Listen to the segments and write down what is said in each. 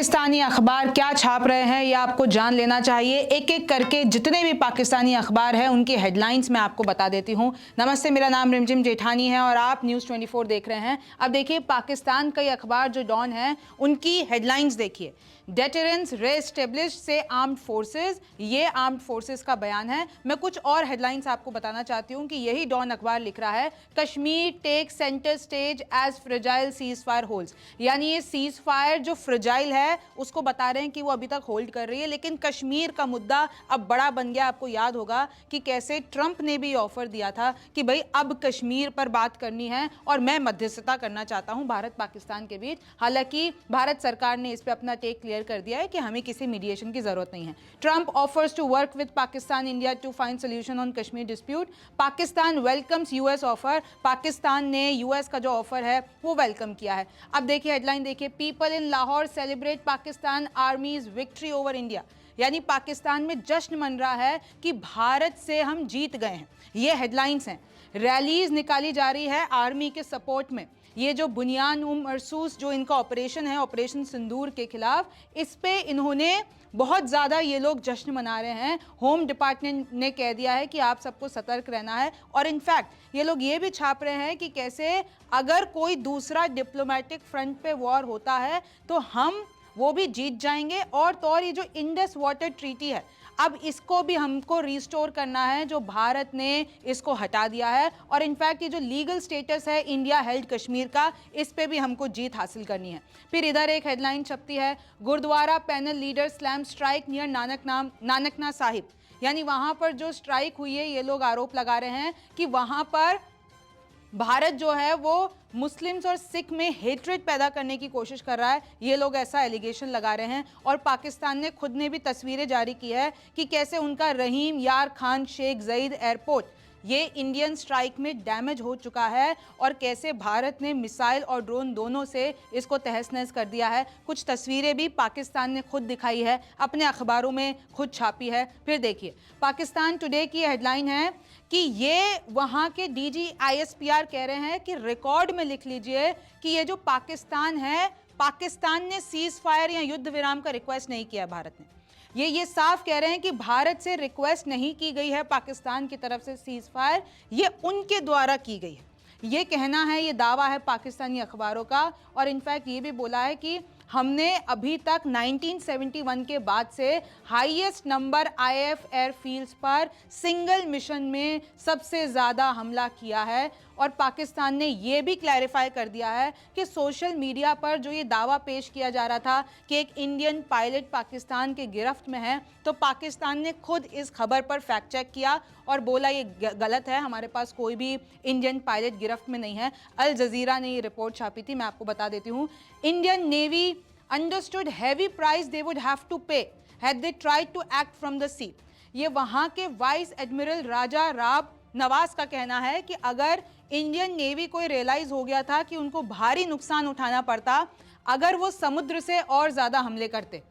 पाकिस्तानी अखबार क्या छाप रहे हैं ये आपको जान लेना चाहिए। एक एक करके जितने भी पाकिस्तानी अखबार हैं उनकी हेडलाइंस मैं आपको बता देती हूं। नमस्ते, मेरा नाम रिमझिम जेठानी है और आप न्यूज़ 24 देख रहे हैं। अब देखिए, पाकिस्तान कई अखबार जो डॉन हैं उनकी हेडलाइंस देखिए। डेटरेंस रे-एस्टेब्लिश से आर्म्ड फोर्सेस, ये आर्म्ड फोर्सेस का बयान है। मैं कुछ और हेडलाइंस आपको बताना चाहती हूं कि यही डॉन अखबार लिख रहा है, Kashmir take centre stage as fragile ceasefire holds, यानी ये सीज फायर जो फ्रेजाइल है उसको बता रहे हैं कि वो अभी तक होल्ड कर रही है, लेकिन कश्मीर का मुद्दा अब बड़ा बन गया। आपको याद होगा कि कैसे ट्रंप ने भी ऑफर दिया था कि भाई अब कश्मीर पर बात करनी है और मैं मध्यस्थता करना चाहता हूं भारत पाकिस्तान के बीच। हालांकि भारत सरकार ने इस पे अपना टेक क्लियर कर दिया है कि हमें किसी मीडिएशन की जरूरत नहीं है। Trump offers to work with Pakistan India to find solution on Kashmir dispute. Pakistan welcomes US offer, Pakistan ने यूएस का जो ऑफर है वो वेलकम किया है। अब देखिए हेडलाइन देखिए, people in Lahore celebrate Pakistan आर्मीज victory over India, यानी पाकिस्तान में जश्न मन रहा है कि भारत से हम जीत गए हैं। ये हेडलाइंस हैं। रैलीज निकाली जा रही है आर्मी के सपोर्ट में। ये जो बुनियान मरसूस जो इनका ऑपरेशन है, ऑपरेशन सिंदूर के खिलाफ, इस पे इन्होंने बहुत ज़्यादा ये लोग जश्न मना रहे हैं। होम डिपार्टमेंट ने कह दिया है कि आप सबको सतर्क रहना है और इनफैक्ट ये लोग ये भी छाप रहे हैं कि कैसे अगर कोई दूसरा डिप्लोमेटिक फ्रंट पे वॉर होता है तो हम वो भी जीत जाएंगे। और तो और ये जो इंडस वाटर ट्रीटी है, अब इसको भी हमको रिस्टोर करना है, जो भारत ने इसको हटा दिया है। और इनफैक्ट ये जो लीगल स्टेटस है इंडिया हेल्ड कश्मीर का, इस पे भी हमको जीत हासिल करनी है। फिर इधर एक हेडलाइन छपती है, gurdwara panel leader slam strike near Nankana Sahib, यानी वहां पर जो स्ट्राइक हुई है, ये लोग आरोप लगा रहे हैं कि वहां पर भारत जो है वो मुस्लिम्स और सिख में हेट्रेड पैदा करने की कोशिश कर रहा है। ये लोग ऐसा एलिगेशन लगा रहे हैं। और पाकिस्तान ने खुद ने भी तस्वीरें जारी की है कि कैसे उनका रहीम यार खान शेख जईद एयरपोर्ट ये इंडियन स्ट्राइक में डैमेज हो चुका है और कैसे भारत ने मिसाइल और ड्रोन दोनों से इसको तहस नहस कर दिया है। कुछ तस्वीरें भी पाकिस्तान ने खुद दिखाई है, अपने अखबारों में खुद छापी है। फिर देखिए, पाकिस्तान टुडे की हेडलाइन है कि ये वहाँ के DGISPR कह रहे हैं कि रिकॉर्ड में लिख लीजिए कि ये जो पाकिस्तान है, पाकिस्तान ने सीज फायर या युद्ध विराम का रिक्वेस्ट नहीं किया भारत ने। ये साफ कह रहे हैं कि भारत से रिक्वेस्ट नहीं की गई है पाकिस्तान की तरफ से सीज फायर, ये उनके द्वारा की गई है। ये कहना है, ये दावा है पाकिस्तानी अखबारों का। और इनफैक्ट ये भी बोला है कि हमने अभी तक 1971 के बाद से हाईएस्ट नंबर IF एयरफील्ड्स पर सिंगल मिशन में सबसे ज़्यादा हमला किया है। और पाकिस्तान ने ये भी क्लैरिफाई कर दिया है कि सोशल मीडिया पर जो ये दावा पेश किया जा रहा था कि एक इंडियन पायलट पाकिस्तान के गिरफ्त में है, तो पाकिस्तान ने खुद इस खबर पर फैक्ट चेक किया और बोला ये गलत है, हमारे पास कोई भी इंडियन पायलट गिरफ्त में नहीं है। अल जजीरा ने ये रिपोर्ट छापी थी, मैं आपको बता देती हूँ। Indian navy understood heavy price they would have to pay had they tried to act from the sea. ये वहाँ के वाइस एडमिरल राजा राब नवाज का कहना है कि अगर इंडियन नेवी को रियलाइज हो गया था कि उनको भारी नुकसान उठाना पड़ता अगर वो समुद्र से और ज्यादा हमले करते।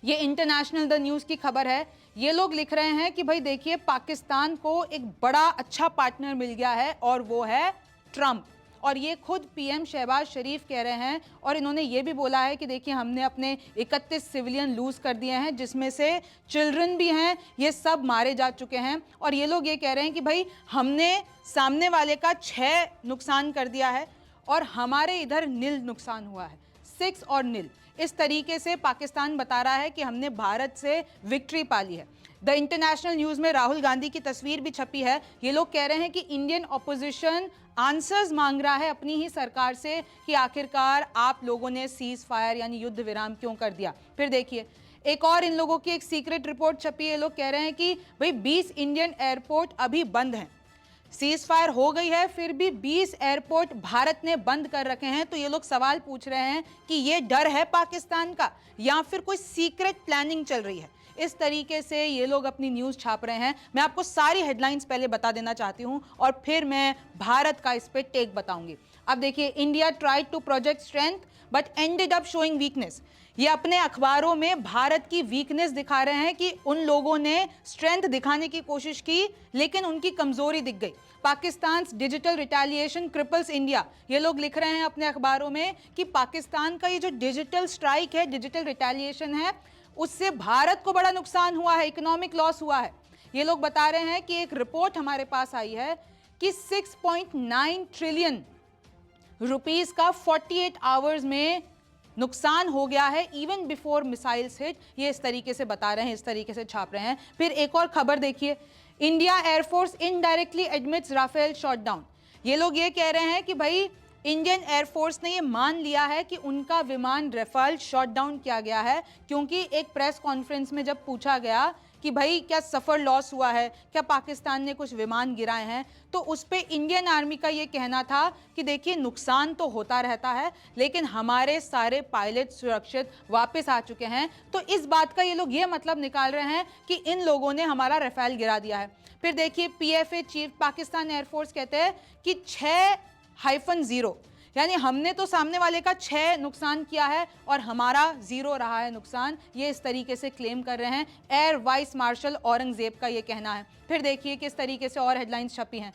ये इंटरनेशनल द न्यूज़ की खबर है। ये लोग लिख रहे हैं कि भाई देखिए, पाकिस्तान को एक बड़ा अच्छा पार्टनर मिल गया है और वो है ट्रंप। और ये खुद PM शहबाज शरीफ कह रहे हैं। और इन्होंने ये भी बोला है कि देखिए, हमने अपने 31 सिविलियन लूज़ कर दिए हैं, जिसमें से चिल्ड्रन भी हैं, ये सब मारे जा चुके हैं। और ये लोग ये कह रहे हैं कि भाई हमने सामने वाले का 6 नुकसान कर दिया है और हमारे इधर नील नुकसान हुआ है, 6 और नील। इस तरीके से पाकिस्तान बता रहा है कि हमने भारत से विक्ट्री पा ली है। द इंटरनेशनल न्यूज़ में राहुल गांधी की तस्वीर भी छपी है। ये लोग कह रहे हैं कि इंडियन ऑपोजिशन आंसर्स मांग रहा है अपनी ही सरकार से कि आखिरकार आप लोगों ने सीज फायर यानी युद्ध विराम क्यों कर दिया। फिर देखिए, एक और इन लोगों की एक सीक्रेट रिपोर्ट छपी है। ये लोग कह रहे हैं कि भाई 20 इंडियन एयरपोर्ट अभी बंद हैं, सीज फायर हो गई है फिर भी 20 एयरपोर्ट भारत ने बंद कर रखे हैं। तो ये लोग सवाल पूछ रहे हैं कि ये डर है पाकिस्तान का या फिर कोई सीक्रेट प्लानिंग चल रही है। इस तरीके से ये लोग अपनी न्यूज़ छाप रहे हैं। मैं आपको सारी हेडलाइंस पहले बता देना चाहती हूं और फिर मैं भारत का इस पे टेक बताऊंगी। अब देखिए, India tried to project strength but ended up showing weakness. ये अपने अखबारों में भारत की वीकनेस दिखा रहे हैं कि उन लोगों ने स्ट्रेंथ दिखाने की कोशिश की लेकिन उनकी कमजोरी दिख गई। पाकिस्तान डिजिटल रिटेलिएशन क्रिपल्स इंडिया, ये लोग लिख रहे हैं अपने अखबारों में कि पाकिस्तान का ये जो डिजिटल स्ट्राइक है, डिजिटल रिटेलिएशन है, उससे भारत को बड़ा नुकसान हुआ है, इकोनॉमिक लॉस हुआ है। ये लोग बता रहे हैं कि एक रिपोर्ट हमारे पास आई है कि 6.9 ट्रिलियन रुपीस का 48 आवर्स में नुकसान हो गया है इवन बिफोर मिसाइल्स हिट। ये इस तरीके से बता रहे हैं, इस तरीके से छाप रहे हैं। फिर एक और खबर देखिए, India air force indirectly admits Rafale shot down. ये लोग ये कह रहे हैं कि भाई इंडियन एयरफोर्स ने ये मान लिया है कि उनका विमान राफेल शॉट डाउन किया गया है, क्योंकि एक प्रेस कॉन्फ्रेंस में जब पूछा गया कि भाई क्या सफर लॉस हुआ है, क्या पाकिस्तान ने कुछ विमान गिराए हैं, तो उस पे इंडियन आर्मी का ये कहना था कि देखिए नुकसान तो होता रहता है लेकिन हमारे सारे पायलट सुरक्षित वापस आ चुके हैं। तो इस बात का ये लोग ये मतलब निकाल रहे हैं कि इन लोगों ने हमारा राफेल गिरा दिया है। फिर देखिए, पीएफए चीफ पाकिस्तान एयरफोर्स कहते हैं कि 6-0, यानी हमने तो सामने वाले का 6 नुकसान किया है और हमारा 0 रहा है नुकसान। ये इस तरीके से क्लेम कर रहे हैं। एयर वाइस मार्शल औरंगजेब का ये कहना है। फिर देखिए किस तरीके से और हेडलाइंस छपी हैं।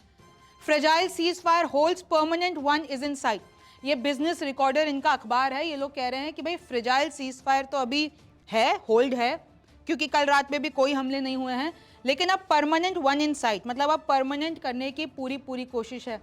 Fragile ceasefire holds permanent one is in site. ये बिजनेस रिकॉर्डर इनका अखबार है। ये लोग कह रहे हैं कि भाई फ्रेजाइल सीज फायर तो अभी है, होल्ड है, क्योंकि कल रात में भी कोई हमले नहीं हुए हैं, लेकिन अब परमानेंट वन इन साइट, मतलब अब परमानेंट करने की पूरी कोशिश है।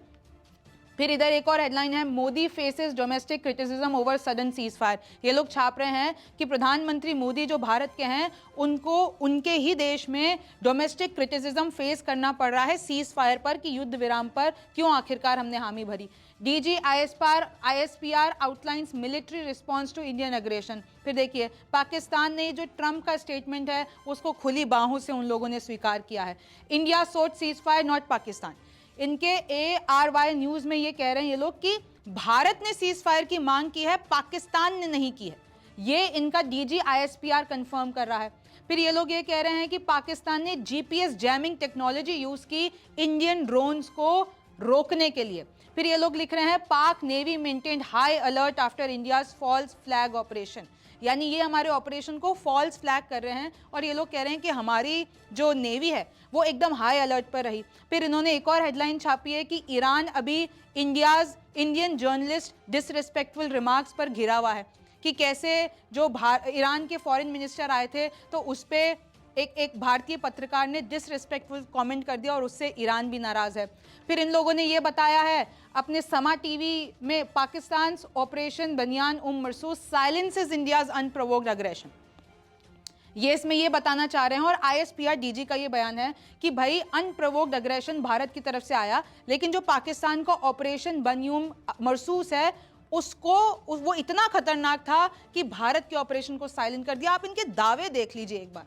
फिर इधर एक और हेडलाइन है, Modi faces domestic criticism over sudden cease fire. ये लोग छाप रहे हैं कि प्रधानमंत्री मोदी जो भारत के हैं, उनको उनके ही देश में डोमेस्टिक क्रिटिसिज्म फेस करना पड़ रहा है सीज फायर पर, कि युद्ध विराम पर क्यों आखिरकार हमने हामी भरी। DG ISPR outlines military response to Indian aggression. फिर देखिए, पाकिस्तान ने जो ट्रंप का स्टेटमेंट है उसको खुली बाहों से उन लोगों ने स्वीकार किया है। India sought ceasefire not Pakistan. इनके ARY न्यूज में ये कह रहे हैं ये लोग कि भारत ने सीज फायर की मांग की है, पाकिस्तान ने नहीं की है। ये इनका DG ISPR कंफर्म कर रहा है। फिर ये लोग ये कह रहे हैं कि पाकिस्तान ने GPS जैमिंग टेक्नोलॉजी यूज की इंडियन ड्रोन्स को रोकने के लिए। फिर ये लोग लिख रहे हैं, Pak navy maintained high alert after India's false flag operation, यानी ये हमारे ऑपरेशन को फॉल्स फ्लैग कर रहे हैं और ये लोग कह रहे हैं कि हमारी जो नेवी है वो एकदम हाई अलर्ट पर रही। फिर इन्होंने एक और हेडलाइन छापी है कि ईरान अभी इंडियन जर्नलिस्ट डिसरिस्पेक्टफुल रिमार्क्स पर घिरा हुआ है, कि कैसे जो ईरान के फॉरेन मिनिस्टर आए थे तो उस पर एक भारतीय पत्रकार ने डिसरिस्पेक्टफुल कमेंट कर दिया और उससे ईरान भी नाराज है। फिर इन लोगों ने ये बताया है अपने समा टीवी में, पाकिस्तान ऑपरेशन बनियान मरसूस साइलेंसेस इंडियाज अनप्रोवोक्ड अग्रेशन। ये इसमें ये बताना चाह रहे हैं, और ISPR DG का ये बयान है कि भाई अनप्रोवोक्ड अग्रेशन भारत की तरफ से आया, लेकिन जो पाकिस्तान का ऑपरेशन बनियान मरसूस है उसको वो इतना खतरनाक था कि भारत के ऑपरेशन को साइलेंट कर दिया। आप इनके दावे देख लीजिए एक बार।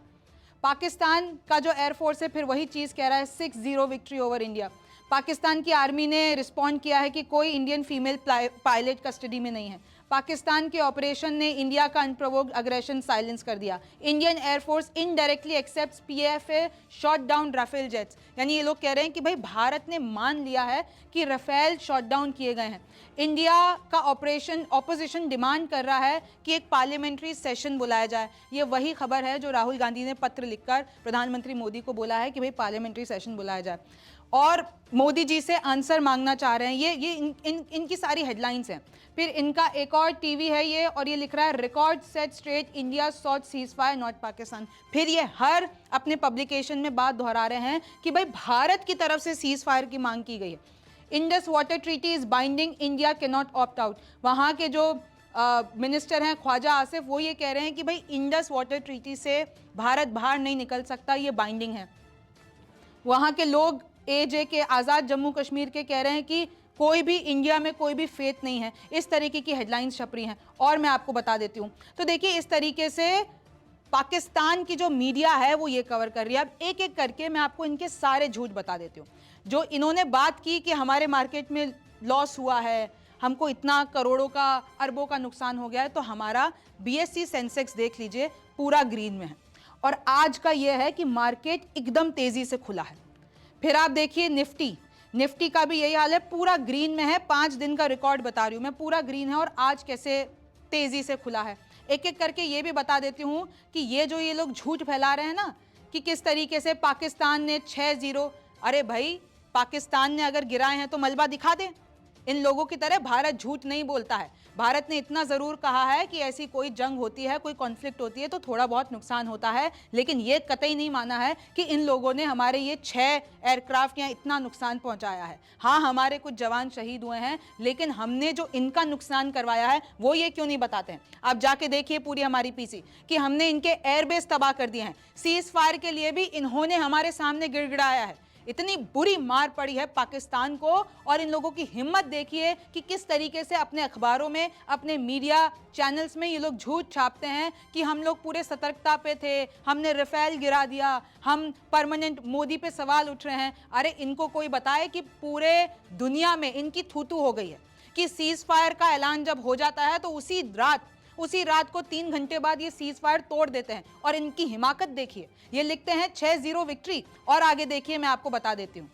पाकिस्तान का जो एयरफोर्स है फिर वही चीज़ कह रहा है, 6-0 विक्ट्री ओवर इंडिया। पाकिस्तान की आर्मी ने रिस्पॉन्ड किया है कि कोई इंडियन फीमेल पायलट कस्टडी में नहीं है। पाकिस्तान के ऑपरेशन ने इंडिया का अनप्रोवोक्ड अग्रेशन साइलेंस कर दिया। Indian air force indirectly accepts PFA shot down Rafale jets, यानी ये लोग कह रहे हैं कि भाई भारत ने मान लिया है कि राफेल शॉट डाउन किए गए हैं। इंडिया का ऑपोजिशन डिमांड कर रहा है कि एक पार्लियामेंट्री सेशन बुलाया जाए। ये वही खबर है जो राहुल गांधी ने पत्र लिखकर प्रधानमंत्री मोदी को बोला है कि भाई पार्लियामेंट्री सेशन बुलाया जाए और मोदी जी से आंसर मांगना चाह रहे हैं। ये इनकी सारी हेडलाइंस हैं। फिर इनका एक और टीवी है ये, और ये लिख रहा है, record set straight India sought ceasefire not Pakistan. फिर ये हर अपने पब्लिकेशन में बात दोहरा रहे हैं कि भाई भारत की तरफ से सीज फायर की मांग की गई है। Indus water treaty is binding, India can not opt out. वहाँ के जो मिनिस्टर हैं ख्वाजा आसिफ, वो ये कह रहे हैं कि भाई इंडस वाटर ट्रीटी से भारत बाहर नहीं निकल सकता, ये बाइंडिंग है। वहाँ के लोग AJ आज़ाद जम्मू कश्मीर के कह रहे हैं कि कोई भी इंडिया में कोई भी फेथ नहीं है। इस तरीके की हेडलाइंस छप रही हैं। और मैं आपको बता देती हूँ, तो देखिए इस तरीके से पाकिस्तान की जो मीडिया है वो ये कवर कर रही है। अब एक एक करके मैं आपको इनके सारे झूठ बता देती हूँ। जो इन्होंने बात की कि हमारे मार्केट में लॉस हुआ है, हमको इतना करोड़ों का अरबों का नुकसान हो गया है, तो हमारा BSE सेंसेक्स देख लीजिए पूरा ग्रीन में है, और आज का ये है कि मार्केट एकदम तेजी से खुला है। फिर आप देखिए निफ्टी का भी यही हाल है, पूरा ग्रीन में है। 5 दिन का रिकॉर्ड बता रही हूं मैं, पूरा ग्रीन है। और आज कैसे तेजी से खुला है, एक एक करके ये भी बता देती हूं कि ये लोग झूठ फैला रहे हैं ना, कि किस तरीके से पाकिस्तान ने 6-0। अरे भाई, पाकिस्तान ने अगर गिराए हैं तो मलबा दिखा दे। इन लोगों की तरह भारत झूठ नहीं बोलता है। भारत ने इतना जरूर कहा है कि ऐसी कोई जंग होती है, कोई कॉन्फ्लिक्ट होती है तो थोड़ा बहुत नुकसान होता है, लेकिन ये कतई नहीं माना है कि इन लोगों ने हमारे ये 6 एयरक्राफ्ट यहाँ इतना नुकसान पहुंचाया है। हाँ, हमारे कुछ जवान शहीद हुए हैं, लेकिन हमने जो इनका नुकसान करवाया है वो ये क्यों नहीं बताते हैं। आप जाके देखिए पूरी हमारी पीसी कि हमने इनके एयरबेस तबाह कर दिए हैं। सीज फायर के लिए भी इन्होंने हमारे सामने गिड़गिड़ाया है। इतनी बुरी मार पड़ी है पाकिस्तान को। और इन लोगों की हिम्मत देखिए कि किस तरीके से अपने अखबारों में, अपने मीडिया चैनल्स में ये लोग झूठ छापते हैं कि हम लोग पूरे सतर्कता पे थे, हमने राफेल गिरा दिया, हम परमानेंट मोदी पे सवाल उठ रहे हैं। अरे इनको कोई बताए कि पूरे दुनिया में इनकी थूथू हो गई है कि सीज फायर का ऐलान जब हो जाता है तो उसी रात को 3 घंटे बाद ये सीज फायर तोड़ देते हैं। और इनकी हिमाकत देखिए, ये लिखते हैं 6-0 विक्ट्री। और आगे देखिए, मैं आपको बता देती हूं,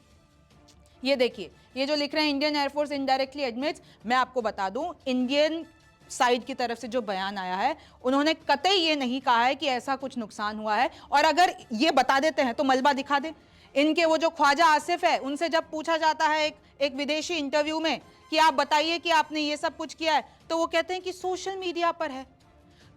ये देखिए, ये जो लिख रहे हैं इंडियन एयरफोर्स इनडायरेक्टली एडमिट्स। मैं आपको बता दूं, इंडियन साइड की तरफ से जो बयान आया है, उन्होंने कतई ये नहीं कहा है कि ऐसा कुछ नुकसान हुआ है। और अगर ये बता देते हैं तो मलबा दिखा दे। इनके वो जो ख्वाजा आसिफ है, उनसे जब पूछा जाता है एक विदेशी इंटरव्यू में कि आप बताइए कि आपने ये सब कुछ किया है, तो वो कहते हैं कि सोशल मीडिया पर है।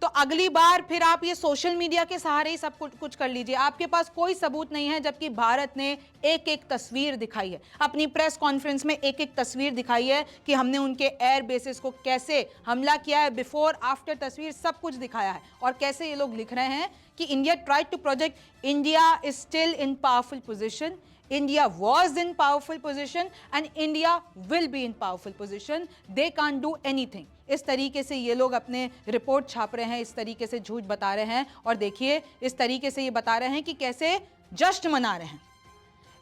तो अगली बार फिर आप ये सोशल मीडिया के सहारे ही सब कुछ कर लीजिए। आपके पास कोई सबूत नहीं है, जबकि भारत ने एक एक तस्वीर दिखाई है अपनी प्रेस कॉन्फ्रेंस में, एक एक तस्वीर दिखाई है कि हमने उनके एयर बेसिस को कैसे हमला किया है, बिफोर आफ्टर तस्वीर सब कुछ दिखाया है। और कैसे ये लोग लिख रहे हैं कि India tried to project India is still in powerful position, India was in powerful position and India will be in powerful position. They can't do anything. इस तरीके से ये लोग अपने रिपोर्ट छाप रहे हैं, इस तरीके से झूठ बता रहे हैं। और देखिए, इस तरीके से ये बता रहे हैं कि कैसे जश्न मना रहे हैं।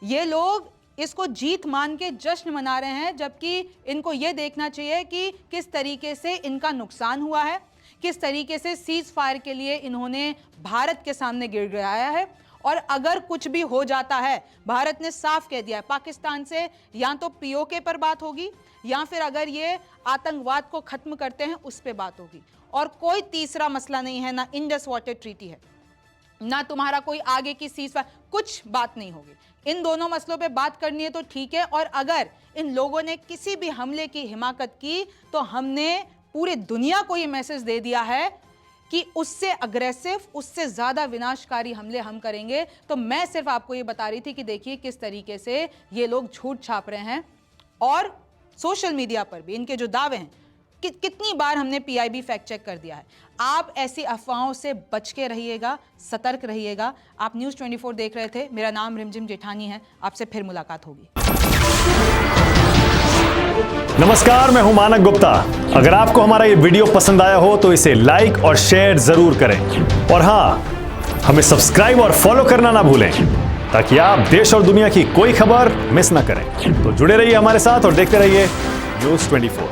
ये लोग इसको जीत मान के जश्न मना रहे हैं, जबकि इनको ये देखना चाहिए कि किस तरीके से इनका नुकसान हुआ है, किस तरीके से सीज फायर के लिए इन्होंने भारत के सामने गिड़गिड़ाया है। और अगर कुछ भी हो जाता है, भारत ने साफ कह दिया है, पाकिस्तान से या तो पीओके पर बात होगी या फिर अगर ये आतंकवाद को खत्म करते हैं उस पर बात होगी। और कोई तीसरा मसला नहीं है, ना इंडस वाटर ट्रीटी है, ना तुम्हारा कोई आगे की सीज फायर, कुछ बात नहीं होगी। इन दोनों मसलों पे बात करनी है तो ठीक है। और अगर इन लोगों ने किसी भी हमले की हिमाकत की तो हमने पूरे दुनिया को ये मैसेज दे दिया है कि उससे अग्रेसिव, उससे ज्यादा विनाशकारी हमले हम करेंगे। तो मैं सिर्फ आपको ये बता रही थी कि देखिए किस तरीके से ये लोग झूठ छाप रहे हैं। और सोशल मीडिया पर भी इनके जो दावे हैं, कितनी बार हमने पीआईबी फैक्ट चेक कर दिया है। आप ऐसी अफवाहों से बच के रहिएगा, सतर्क रहिएगा। आप न्यूज़ 24 देख रहे थे। मेरा नाम रिमझिम जेठानी है। आपसे फिर मुलाकात होगी। नमस्कार, मैं हूं मानक गुप्ता। अगर आपको हमारा ये वीडियो पसंद आया हो तो इसे लाइक और शेयर जरूर करें। और हां, हमें सब्सक्राइब और फॉलो करना ना भूलें, ताकि आप देश और दुनिया की कोई खबर मिस ना करें। तो जुड़े रहिए हमारे साथ और देखते रहिए न्यूज़ 24।